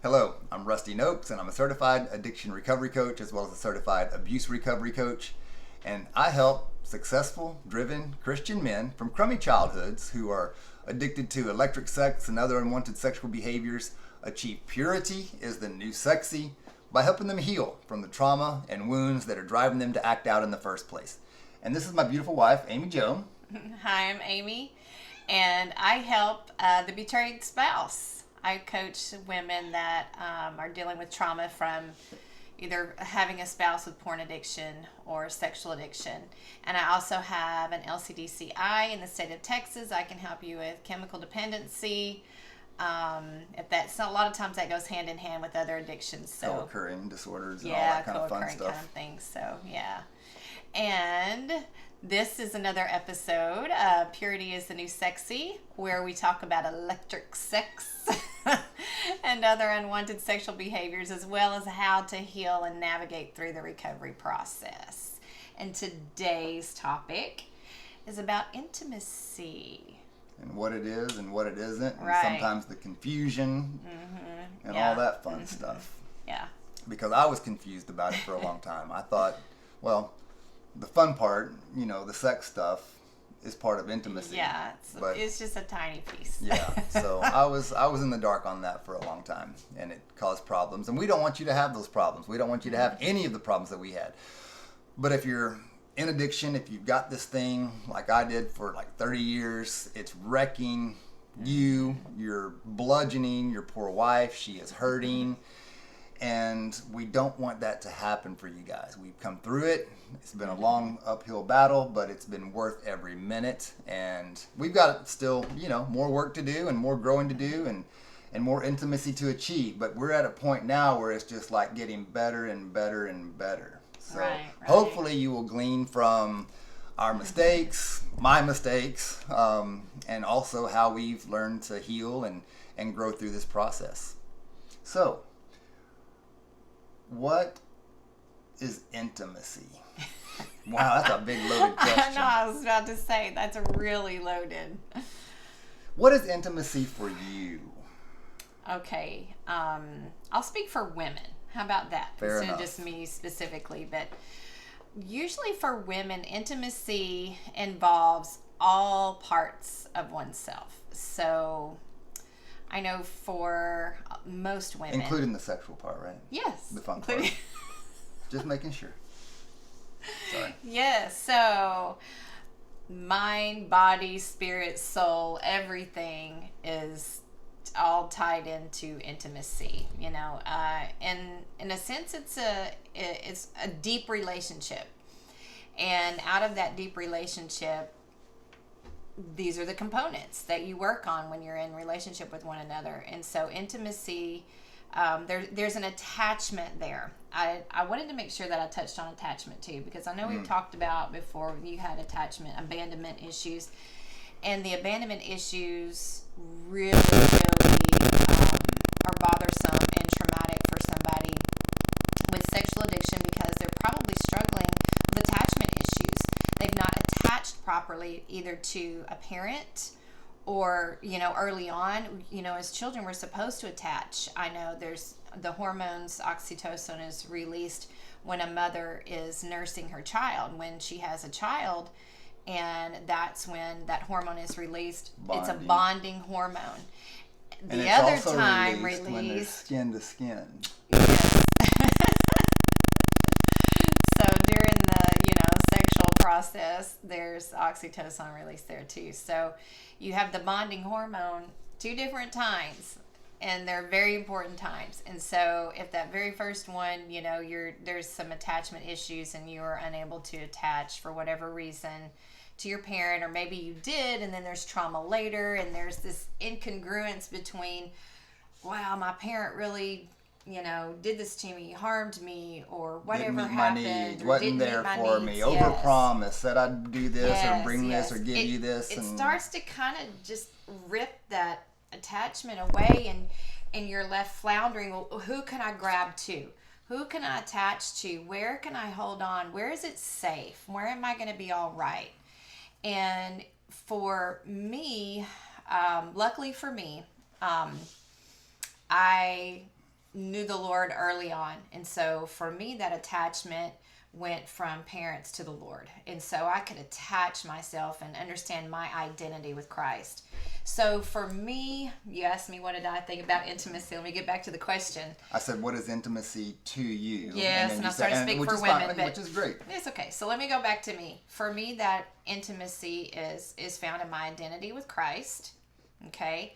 Hello, I'm Rusty Nopes, and I'm a certified addiction recovery coach as well as a certified abuse recovery coach. And I help successful, driven Christian men from crummy childhoods who are addicted to electric sex and other unwanted sexual behaviors achieve purity is the new sexy by helping them heal from the trauma and wounds that are driving them to act out in the first place. And this is my beautiful wife, Amy Jo. Hi, I'm Amy, and I help the betrayed spouse. I coach women that are dealing with trauma from either having a spouse with porn addiction or sexual addiction. And I also have an LCDCI in the state of Texas. I can help you with chemical dependency. If that's a lot of times that goes hand in hand with other addictions. So Co-occurring disorders and all that kind of fun stuff. Kind of things. So yeah. And this is another episode, Purity is the New Sexy, where we talk about electric sex and other unwanted sexual behaviors, as well as how to heal and navigate through the recovery process. And today's topic is about intimacy. And what it is and what it isn't, and Right. sometimes the confusion and all that fun stuff. Yeah. Because I was confused about it for a long time. I thought, well, the fun part, the sex stuff, is part of intimacy. Yeah, but it's just a tiny piece. yeah, so I was in the dark on that for a long time, and it caused problems. And we don't want you to have those problems. We don't want you to have any of the problems that we had. But if you're in addiction, if you've got this thing like I did for like 30 years, it's wrecking you. You're bludgeoning your poor wife. She is hurting. And we don't want that to happen for you guys. We've come through it. It's been a long uphill battle, but it's been worth every minute. And we've got still, more work to do and more growing to do and more intimacy to achieve. But we're at a point now where it's just like getting better and better and better. So Right. hopefully you will glean from our mistakes, my mistakes, and also how we've learned to heal and grow through this process. So, what is intimacy? Wow, that's a big loaded question. I know, I was about to say, that's really loaded. What is intimacy for you? Okay, I'll speak for women. How about that? Fair Instead enough. of just me specifically, but usually for women, intimacy involves all parts of oneself. So I know for most women, Including the sexual part, right? yes, The fun part. Just making sure. Sorry. Yes, so mind, body, spirit, soul, everything is all tied into intimacy. In a sense, it's a deep relationship, and out of that deep relationship, these are the components that you work on when you're in relationship with one another. And so intimacy, there's an attachment there. I wanted to make sure that I touched on attachment too, because I know we've talked about before, you had abandonment issues, and the abandonment issues really are bothersome and traumatic for somebody with sexual addiction, because they're probably struggling with attachment issues. They've not attached properly either to a parent or, early on, as children, we're supposed to attach. I know there's the hormones, oxytocin is released when a mother is nursing her child, when she has a child, and that's when that hormone is released. It's a bonding hormone. And The it's other also time released when there's released. skin to skin. Yes. So during the, sexual process, there's oxytocin released there too. So you have the bonding hormone 2 different times, and they're very important times. And so if that very first one, there's some attachment issues and you are unable to attach for whatever reason to your parent, or maybe you did, and then there's trauma later, and there's this incongruence between, wow, my parent really, did this to me, harmed me, or whatever Didn't meet happened, my needs, or wasn't didn't there meet my for needs. me, Yes. overpromised, said I'd do this or bring Yes. this or give you this. It and starts to kind of just rip that attachment away, and you're left floundering. Well, who can I grab to? Who can I attach to? Where can I hold on? Where is it safe? Where am I going to be all right? And for me, luckily for me, I knew the Lord early on. And so for me, that attachment went from parents to the Lord. And so I could attach myself and understand my identity with Christ. So for me, you asked me what did I think about intimacy. Let me get back to the question. I said, what is intimacy to you? Yes, and I'm starting to speak for women. Which is great. It's okay. So let me go back to me. For me, that intimacy is found in my identity with Christ. Okay.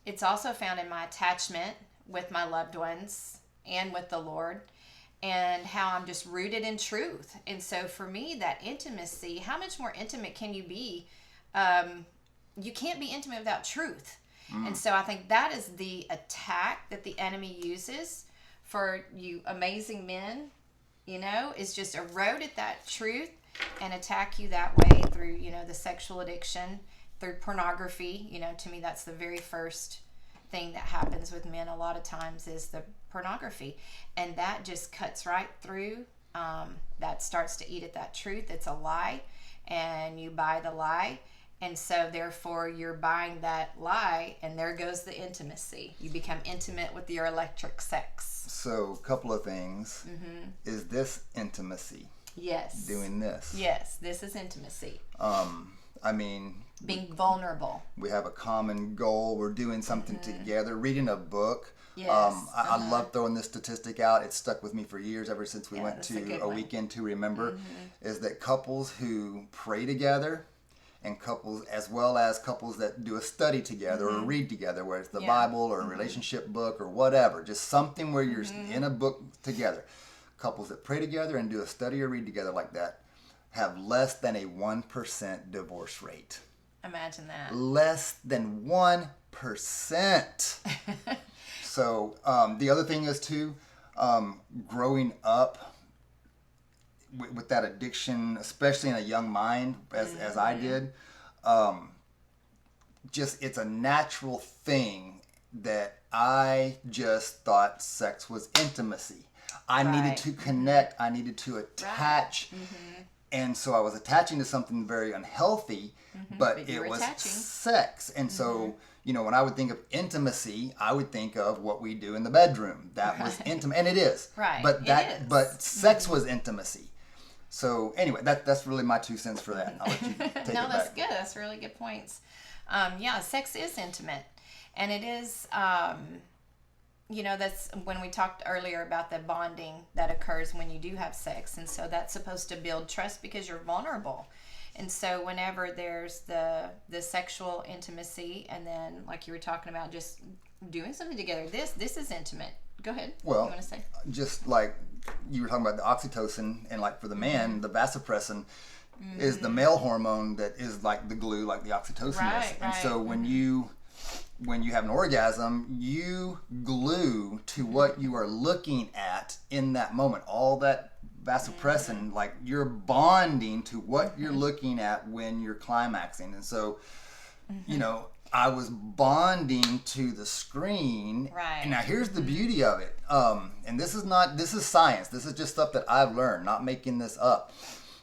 It's also found in my attachment with my loved ones and with the Lord, and how I'm just rooted in truth. And so for me, that intimacy, how much more intimate can you be? You can't be intimate without truth. And so I think that is the attack that the enemy uses for you amazing men, is just erode at that truth and attack you that way through, the sexual addiction, through pornography. To me, that's the very first thing that happens with men a lot of times is the pornography, and that just cuts right through. That starts to eat at that truth. It's a lie, and you buy the lie, and so therefore you're buying that lie, and there goes the intimacy. You become intimate with your electric sex. So a couple of things. Is this intimacy? Yes. Doing this? Yes, this is intimacy. Being vulnerable. We have a common goal. We're doing something together. Reading a book. Yes. I love throwing this statistic out. It's stuck with me for years, ever since we went to a weekend to remember, is that couples who pray together and couples, as well as couples that do a study together or read together, whether it's the Bible or a relationship book or whatever, just something where you're in a book together. Couples that pray together and do a study or read together like that have less than a 1% divorce rate. Imagine that. Less than 1%. So the other thing is too, growing up with that addiction, especially in a young mind, as I did, just it's a natural thing that I just thought sex was intimacy. I needed to connect. I needed to attach. And so I was attaching to something very unhealthy, but it was sex. And so, when I would think of intimacy, I would think of what we do in the bedroom. That was intimate, and it is. Right. But sex was intimacy. So anyway, that's really my 2 cents for that. I'll let you take it back. No, that's good. That's really good points. Sex is intimate, and it is. That's when we talked earlier about the bonding that occurs when you do have sex. And so that's supposed to build trust because you're vulnerable. And so whenever there's the sexual intimacy, and then like you were talking about just doing something together, this is intimate. Go ahead. Well, you want to say? Just like you were talking about the oxytocin, and like for the man, the vasopressin is the male hormone that is like the glue, like the oxytocin is. And so when you have an orgasm, you glue to what you are looking at in that moment. All that vasopressin, like you're bonding to what you're looking at when you're climaxing. And so, I was bonding to the screen. Right. And now here's the beauty of it. And this is science. This is just stuff that I've learned, not making this up.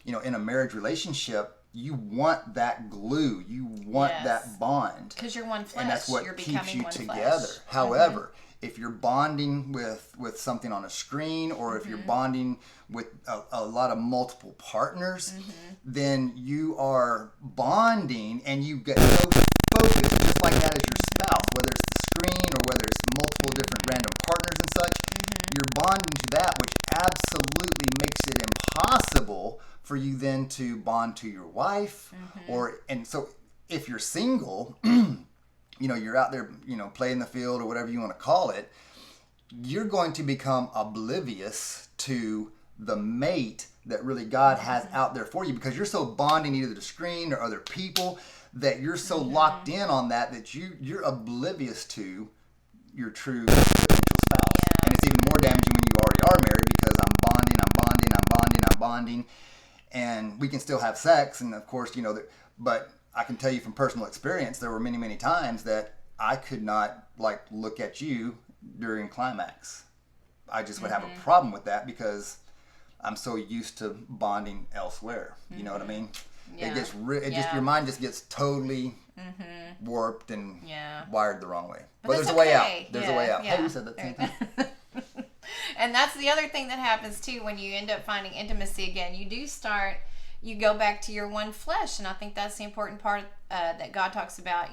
In a marriage relationship, you want that glue. You want that bond. Because you're one flesh. And that's what you're keeps you one together. Flesh. However, if you're bonding with something on a screen, or if you're bonding with a lot of multiple partners, then you are bonding and you get so focused, just like that as your spouse, whether it's the screen or whether it's multiple different random partners and such, you're bonding to that, which absolutely makes it impossible for you then to bond to your wife. And so if you're single, you're out there, playing the field or whatever you want to call it, you're going to become oblivious to the mate that really God has out there for you, because you're so bonding either to the screen or other people that you're so locked in on that you're oblivious to your true potential spouse. And it's even more damaging when you already are married, because I'm bonding, and we can still have sex, and of course, but I can tell you from personal experience, there were many, many times that I could not look at you during climax. I just would have a problem with that because I'm so used to bonding elsewhere. You know what I mean? Yeah. It gets just your mind just gets totally warped and wired the wrong way. But there's a way out. There's a way out. Yeah. Hey, you said that same thing. And that's the other thing that happens too when you end up finding intimacy again. You go back to your one flesh, and I think that's the important part that God talks about.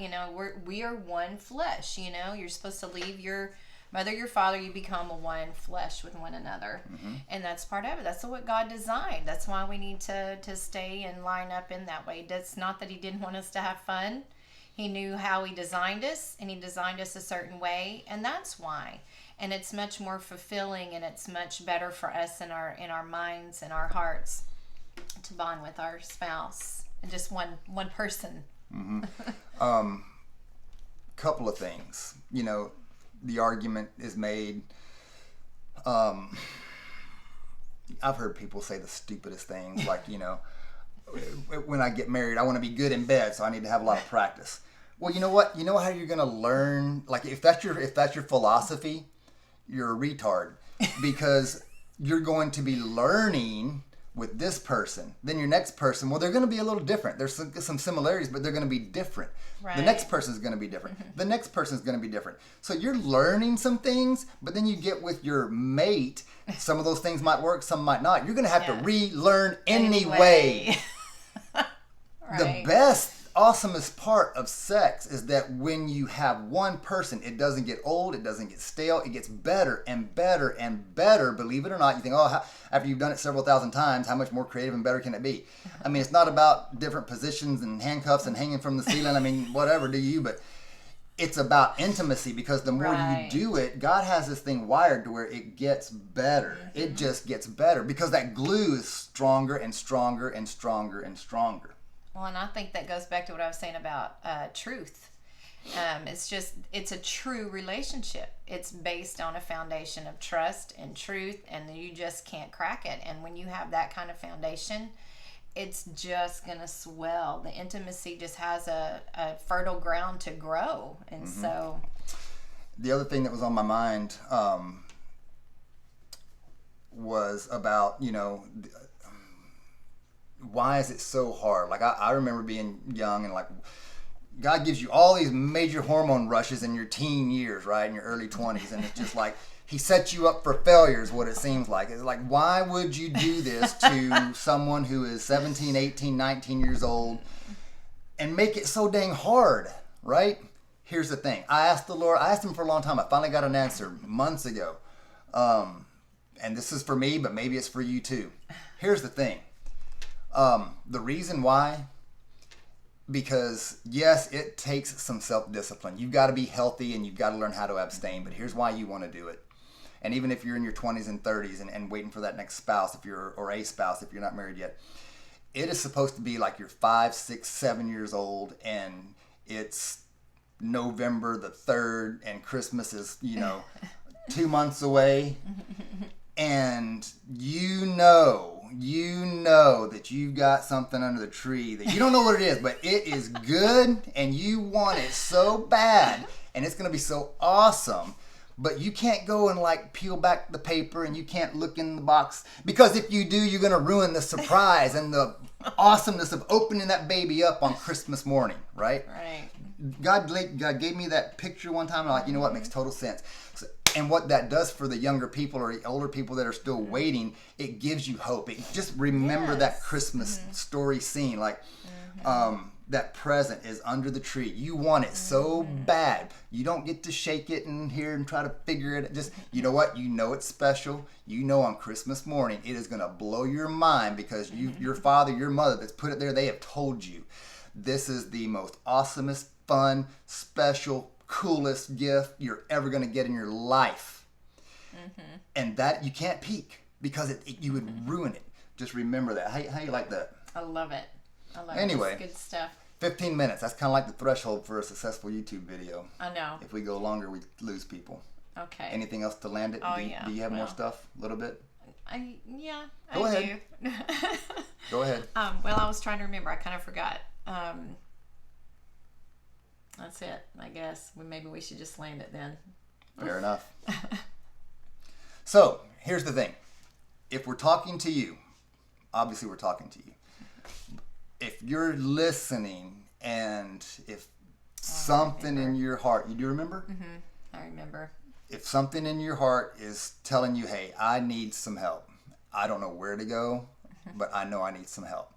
We are one flesh. You're supposed to leave your mother, your father, you become a one flesh with one another. And that's part of it. That's what God designed. That's why we need to stay and line up in that way. That's not that he didn't want us to have fun. He knew how he designed us, and he designed us a certain way, and that's why. And it's much more fulfilling, and it's much better for us in our minds and our hearts to bond with our spouse and just one person. Couple of things. The argument is made. I've heard people say the stupidest things, like, when I get married, I want to be good in bed, so I need to have a lot of practice. Well, you know what? You know how you're going to learn? Like, if that's your philosophy, you're a retard, because you're going to be learning with this person. Then your next person, well, they're going to be a little different. There's some similarities, but they're going to be different. Right. The next person is going to be different. The next person is going to be different. So you're learning some things, but then you get with your mate. Some of those things might work, some might not. You're going to have to relearn anyway. Right. The best, awesomest part of sex is that when you have one person, it doesn't get old, it doesn't get stale, it gets better and better and better. Believe it or not, you think, after you've done it several thousand times, how much more creative and better can it be? I mean, it's not about different positions and handcuffs and hanging from the ceiling. I mean, whatever, do you? But it's about intimacy, because the more you do it, God has this thing wired to where it gets better. It just gets better, because that glue is stronger and stronger and stronger and stronger. Well, and I think that goes back to what I was saying about truth. It's a true relationship. It's based on a foundation of trust and truth, and you just can't crack it. And when you have that kind of foundation, it's just going to swell. The intimacy just has a fertile ground to grow. And so... The other thing that was on my mind was about, why is it so hard? Like, I remember being young, and like, God gives you all these major hormone rushes in your teen years, right? In your early 20s. And it's just like, he sets you up for failure is what it seems like. It's like, why would you do this to someone who is 17, 18, 19 years old and make it so dang hard, right? Here's the thing. I asked him for a long time. I finally got an answer months ago. And this is for me, but maybe it's for you too. Here's the thing. The reason why, because yes, it takes some self-discipline. You've got to be healthy, and you've got to learn how to abstain, but here's why you want to do it. And even if you're in your 20s and 30s and waiting for that next spouse, or a spouse, if you're not married yet, it is supposed to be like you're 5, 6, 7 years old, and it's November the 3rd, and Christmas is, 2 months away, and you know that you've got something under the tree that you don't know what it is, but it is good, and you want it so bad, and it's going to be so awesome, but you can't go and like peel back the paper, and you can't look in the box, because if you do, you're going to ruin the surprise and the awesomeness of opening that baby up on Christmas morning, right? Right. God gave me that picture one time, and I'm like, you know what, makes total sense. And what that does for the younger people or the older people that are still waiting, it gives you hope. It just remember that Christmas story scene, like that present is under the tree. You want it so bad. You don't get to shake it in here and try to figure it. Just, you know what? You know it's special. You know on Christmas morning it is going to blow your mind, because your father, your mother that's put it there, they have told you this is the most awesomest, fun, special, coolest gift you're ever going to get in your life. And that you can't peek, because you would ruin it. Just remember that. How you like that? I love it. Anyway, good stuff. 15 minutes. That's kind of like the threshold for a successful YouTube video. I know. If we go longer, we lose people. Okay. Anything else to land it? Oh, Do you have more stuff? A little bit? I Go ahead. do. Go ahead. Well, I was trying to remember. I kind of forgot. That's it, I guess. Maybe we should just land it then. Fair enough. So, here's the thing. If we're talking to you, obviously we're talking to you. If you're listening, and if something in your heart, you do remember? I remember. if something in your heart is telling you, hey, I need some help, I don't know where to go, but I know I need some help.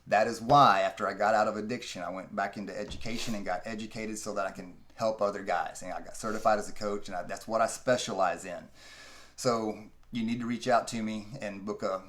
That is why after I got out of addiction, I went back into education and got educated so that I can help other guys. And I got certified as a coach, and that's what I specialize in. So you need to reach out to me and book a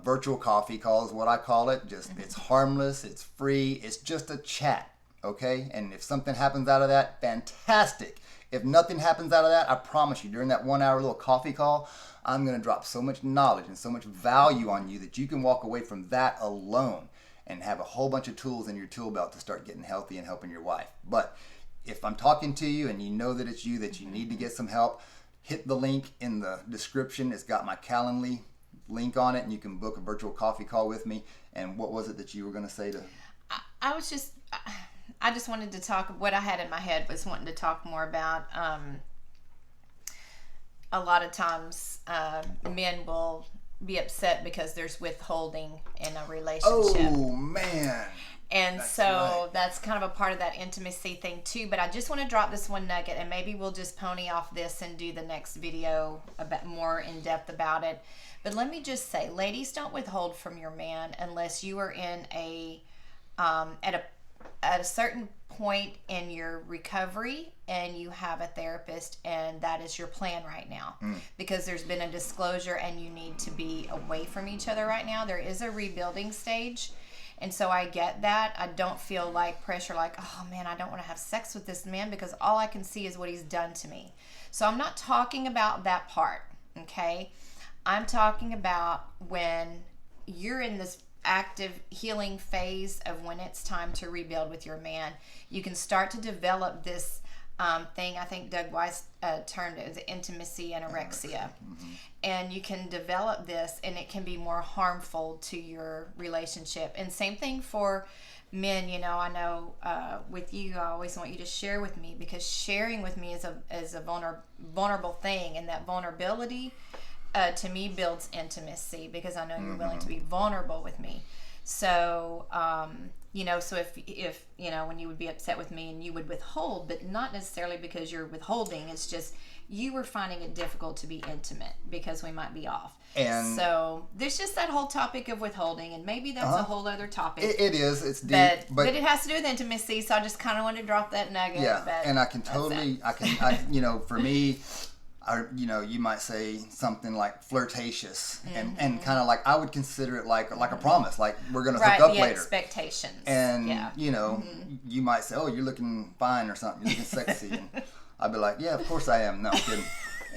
virtual coffee call is what I call it. Just it's harmless, it's free, it's just a chat, okay? And if something happens out of that, fantastic. If nothing happens out of that, I promise you, during that 1 hour little coffee call, I'm going to drop so much knowledge and so much value on you that you can walk away from that alone and have a whole bunch of tools in your tool belt to start getting healthy and helping your wife. But if I'm talking to you and you know that it's you, that you need to get some help, hit the link in the description. It's got my Calendly link on it, and you can book a virtual coffee call with me. And what was it that you were going to say to... I just wanted to talk, what I had in my head was wanting to talk more about, a lot of times men will be upset because there's withholding in a relationship. Oh, man. And that's kind of a part of that intimacy thing too. But I just want to drop this one nugget, and maybe we'll just pony off this and do the next video about more in depth about it. But let me just say, ladies, don't withhold from your man unless you are in at a certain point in your recovery and you have a therapist, and that is your plan right now, because there's been a disclosure and you need to be away from each other right now. There is a rebuilding stage. And so I get that. I don't feel like pressure, like, oh man, I don't want to have sex with this man because all I can see is what he's done to me. So I'm not talking about that part, okay? I'm talking about when you're in this active healing phase of when it's time to rebuild with your man. You can start to develop this thing. I think Doug Weiss termed it as intimacy anorexia. And you can develop this, and it can be more harmful to your relationship. And same thing for men. You know, I know with you, I always want you to share with me, because sharing with me is a vulnerable thing, and that vulnerability to me builds intimacy, because I know you're willing to be vulnerable with me. So you know, so if you know, when you would be upset with me and you would withhold, but not necessarily because you're withholding, it's just you were finding it difficult to be intimate because we might be off. And so there's just that whole topic of withholding, and maybe that's a whole other topic. It is. It's deep, but it has to do with intimacy. So I just kind of wanted to drop that nugget. Yeah, and I can totally, you know, for me, you know, you might say something like flirtatious, and kind of like, I would consider it like a promise, like we're gonna hook up later. Expectations. And you know, you might say, oh, you're looking fine or something, you're looking sexy, and I'd be like, yeah, of course I am. No, I'm kidding.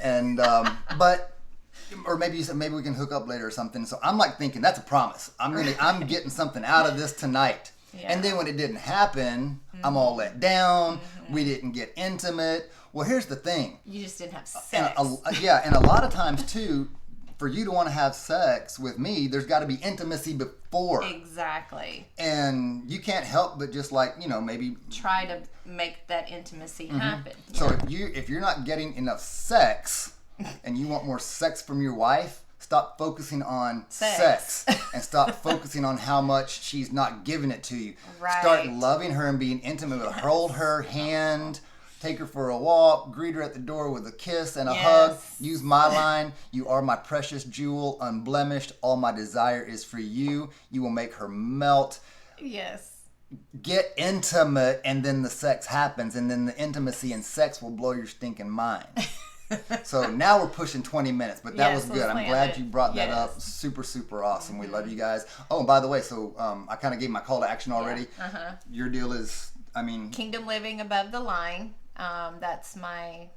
And but, or maybe you said, maybe we can hook up later or something. So I'm like thinking, that's a promise. I'm getting something out of this tonight. Yeah. And then when it didn't happen, I'm all let down. We didn't get intimate. Well, here's the thing. You just didn't have sex. And a lot of times too, for you to want to have sex with me, there's got to be intimacy before. Exactly. And you can't help but just, like, you know, maybe try to make that intimacy happen. So if you're not getting enough sex and you want more sex from your wife, stop focusing on sex and stop focusing on how much she's not giving it to you. Right. Start loving her and being intimate with her. Hold her hand. Take her for a walk, greet her at the door with a kiss and a hug. Use my line, you are my precious jewel, unblemished. All my desire is for you. You will make her melt. Yes. Get intimate, and then the sex happens, and then the intimacy and sex will blow your stinking mind. So now we're pushing 20 minutes, but that was good. I'm glad you brought that up. Super, super awesome. We love you guys. Oh, and by the way, so I kind of gave my call to action already. Your deal is, Kingdom Living Above the Line. That's my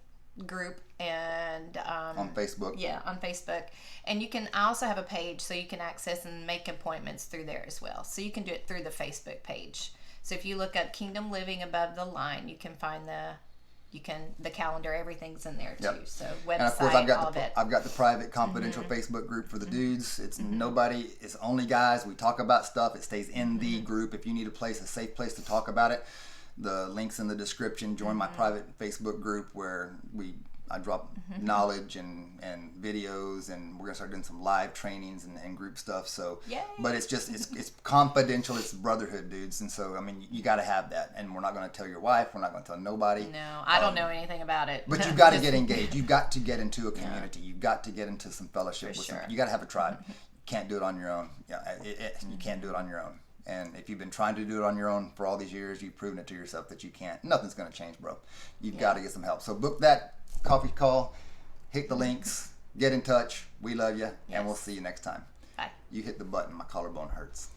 group, and on Facebook. Yeah, on Facebook. And I also have a page, so you can access and make appointments through there as well. So you can do it through the Facebook page. So if you look up Kingdom Living Above the Line, you can find the calendar, everything's in there too. So website, and of course I've got the private confidential Facebook group for the dudes. It's nobody, it's only guys. We talk about stuff. It stays in the group. If you need a safe place to talk about it, the link's in the description. Join my private Facebook group where we I drop knowledge and videos, and we're gonna start doing some live trainings and group stuff. So, Yay. but it's just it's confidential. It's brotherhood, dudes, and so I mean you got to have that. And we're not gonna tell your wife. We're not gonna tell nobody. No, I don't know anything about it. But you've got to get engaged. You've got to get into a community. You've got to get into some fellowship For with sure. some. You got to have a tribe. You can't do it on your own. Yeah, you can't do it on your own. And if you've been trying to do it on your own for all these years, you've proven it to yourself that you can't. Nothing's going to change, bro. You've got to get some help. So book that coffee call, hit the links, get in touch. We love you, and we'll see you next time. Bye. You hit the button. My collarbone hurts.